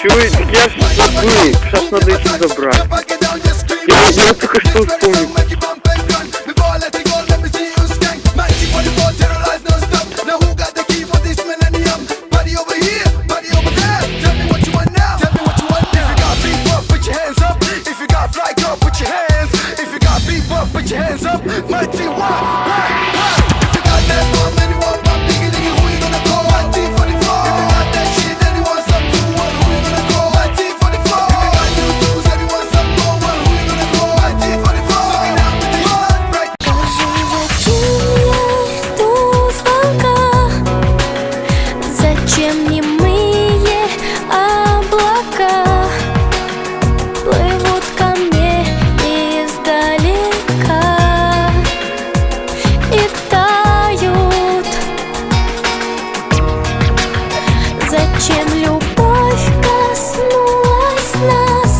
Чего? Я ж забыл. Сейчас надо еще забрать. Я только что вспомнил. Put your hands up, my team, what? If you got that bomb and you want pop, diggy diggy, who you gonna call? My team for the floor. If you got that shit and you want something to one, who you gonna call? My team for the floor. If you got new tools and you want something more, one, who you gonna call? My team for the floor. So get down with the shit, right? Зачем немые облака плывут ко мне издалека и тают? Зачем любовь коснулась нас?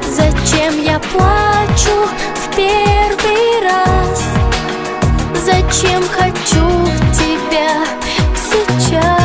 Зачем я плачу в первый раз? Зачем хочу тебя сейчас?